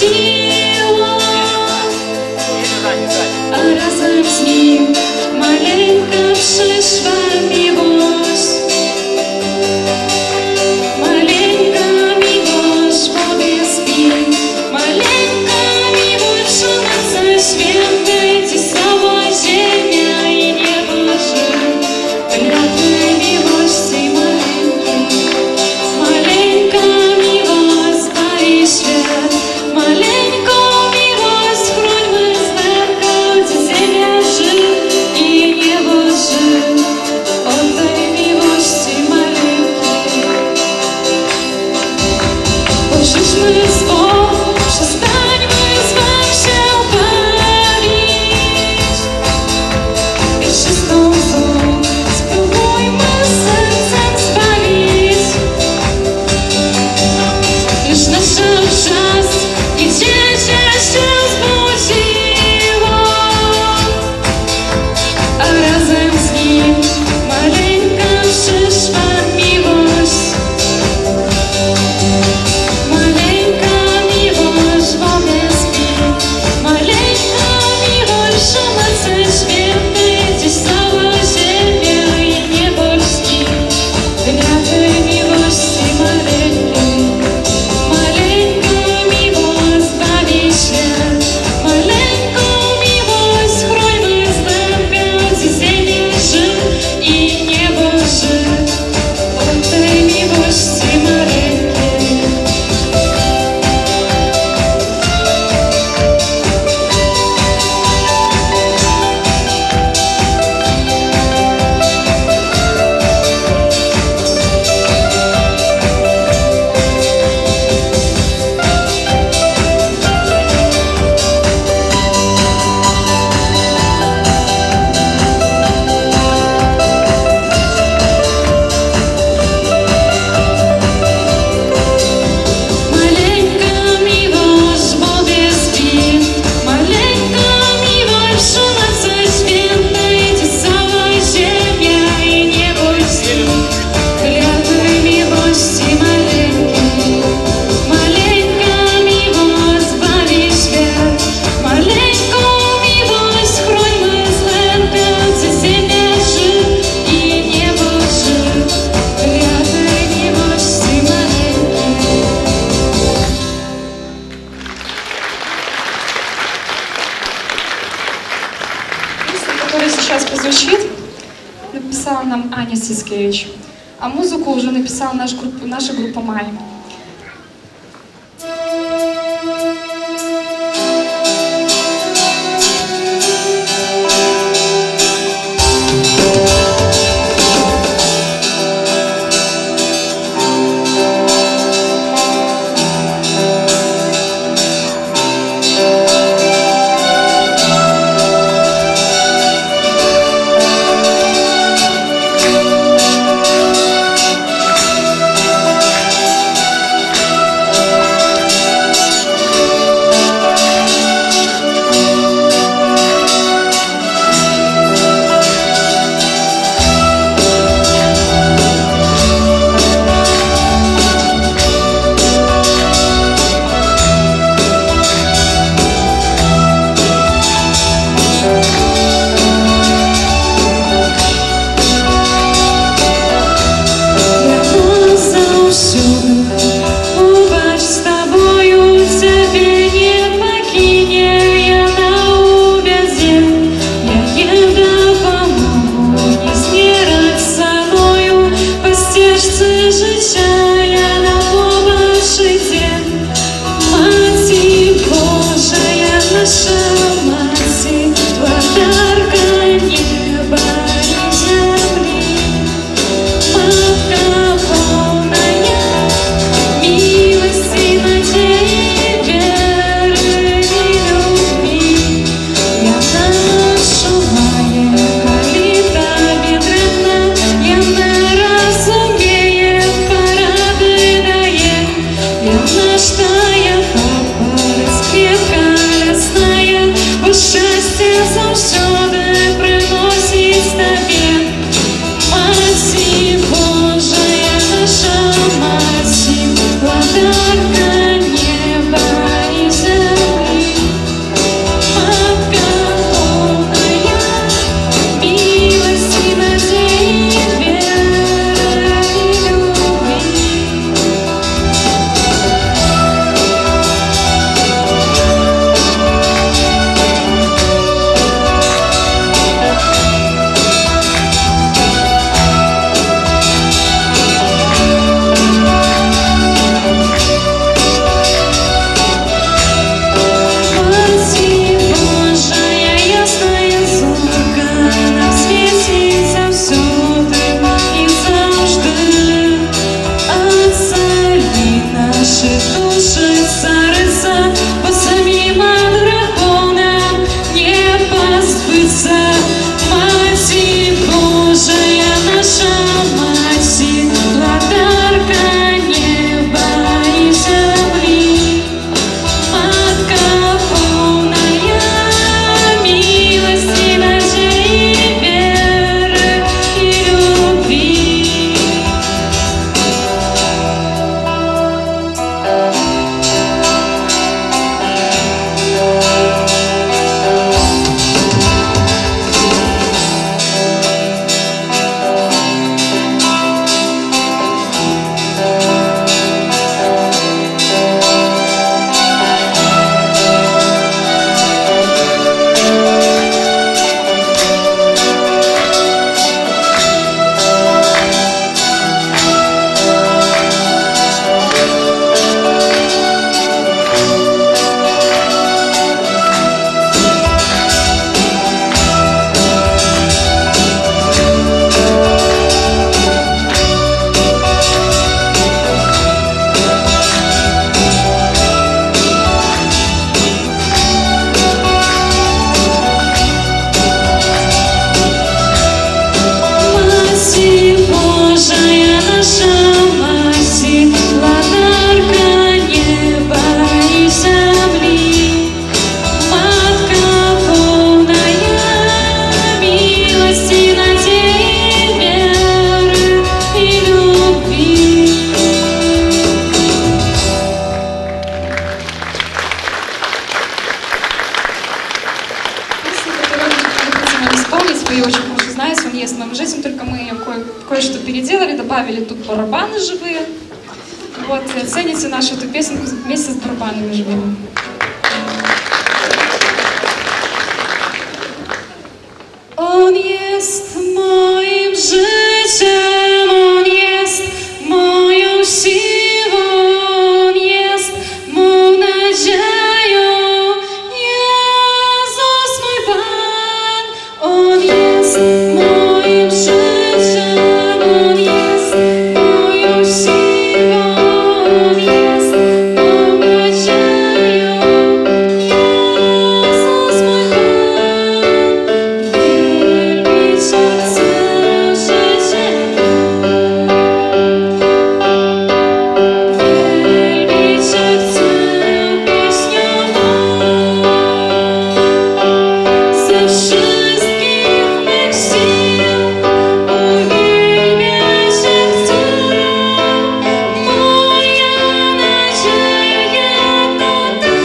сила, а разом с ним маленько przyszła miłość. Маленька miłość w obie śpi, маленька miłość szumąca świętej, ci cała ziemia i niebo żył. Dla tej miłości maleńkiej, маленька miłość zbawi świat, маленьką miłość chrońmy zwerka, gdzie ziemia żył i niebo żył. Od tej miłości maleńkiej pożyczmy słów, przestańmy zwać się bawić. Wieczystą złą spróbujmy sercem zbawić. Już nadszedł czas, gdzie się zbudziło, a razem z nim maleńka przyszła miłość. Maleńka miłość w obie śpi, maleńka miłość szumąca świętej, gdzieś cała ziemia i niebo lśni. Dla tej miłości maleńkiej, маленька miłość zbawi świat, маленьką miłość chrońmy zbawi, gdzie ziemia żył i niebo żył. Od tej miłości maleńkiej Маленька miłość w obie śpi, маленька miłość szumąca świętej, gdzie cała ziemia i niebo lśni. Dla tej miłości maleńkiej, маленька miłość zbawi świat, маленьką miłość chrońmy zwerka, gdzie ziemia żył i niebo żył. Dla tej miłości maleńkiej. Песня, которая сейчас прозвучит, написала нам Аня Сискевич, а музыку уже написала наша группа «Май». вы ее очень хорошо знаете, он есть в моей жизни, только мы ее кое-что переделали, добавили тут барабаны живые. Вот, и оцените нашу эту песенку вместе с барабанами живыми. Он есть моим życiem, on jest moją siłą, on jest mą nadzieją. Jezus mój Pan, on jest moim życiem, on jest moją siłą, on jest mą nadzieją. Jezus mój Pan, wielbić chcę życiem. Wielbić chcę pieśnią ze wszystkich mych sił. Uwielbiać chcę, moja nadzieja to Ty.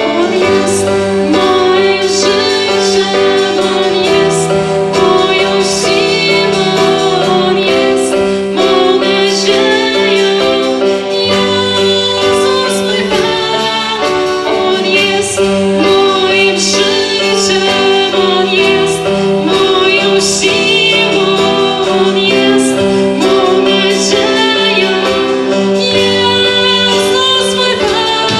On jest moim życiem, on jest moją siłą, on jest mą nadzieją. Jezus mój Pan, on jest moim życiem, on jest moją siłą, on jest mą nadzieją. Jezus mój Pan,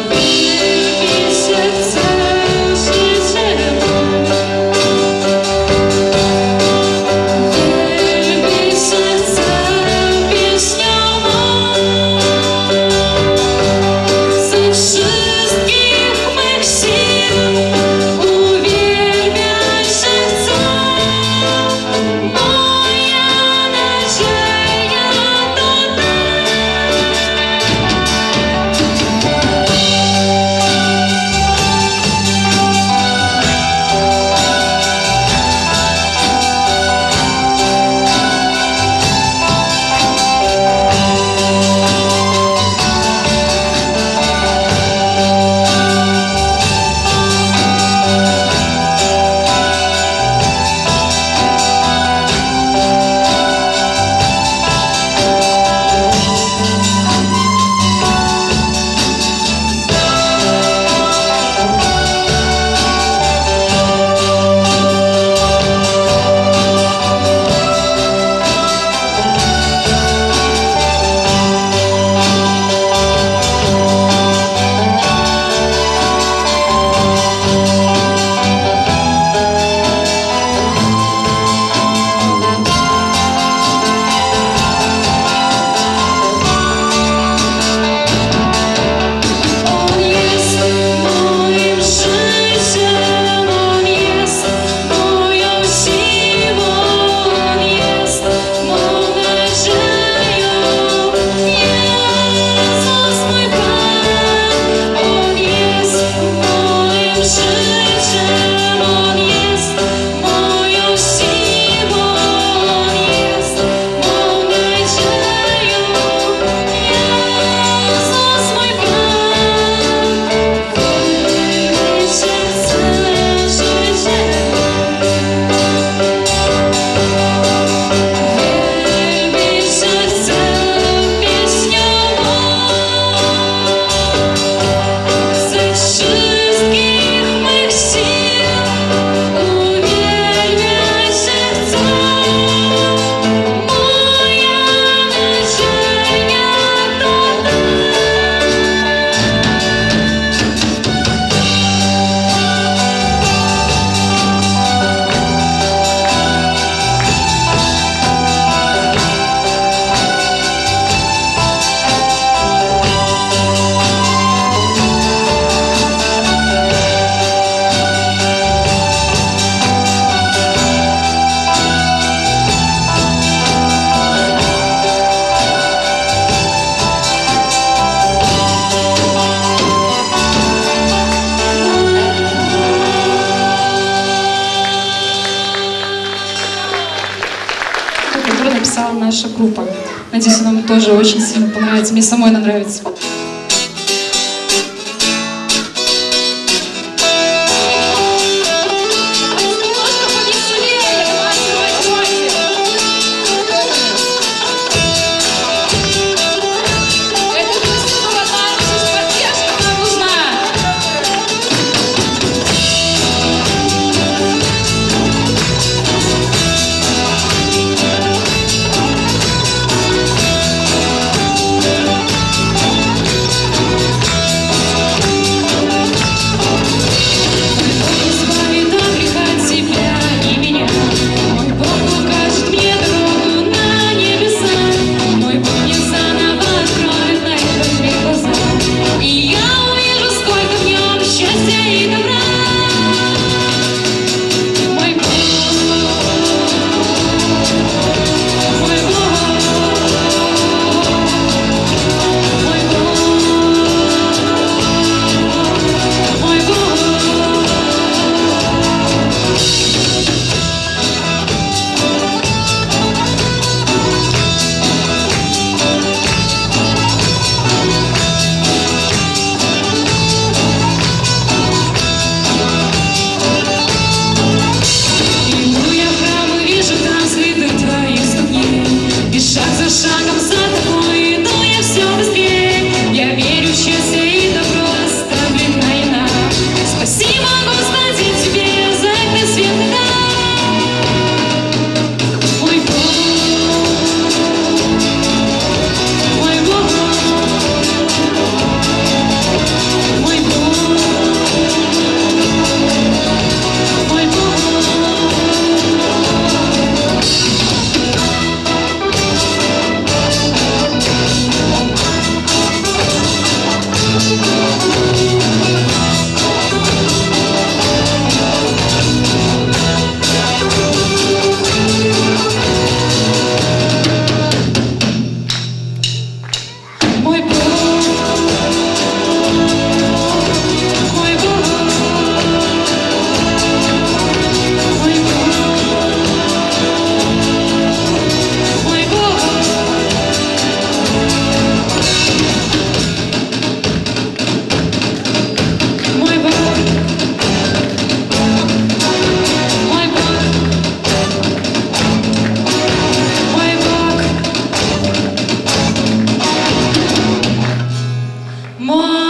wielbić się chcę życiem. Wielbić się chcę pieśnią ze wszystkich mych sił. Uwielbiać się chcę, moja nadzieja to Ty. On jest moim życiem, on jest moją siłą, on jest mą nadzieją. Jezus mój Pan, on jest moim życiem, on jest moją siłą, on jest mą nadzieją. Jezus mój Pan, wielbić się chcę życiem. Wielbić się chcę pieśnią ze wszystkich mych sił. Uwielbiać się chcę, moja nadzieja to Ty. Которую написала наша группа. Надеюсь, она вам тоже очень сильно понравится. Мне самой она нравится. Мама.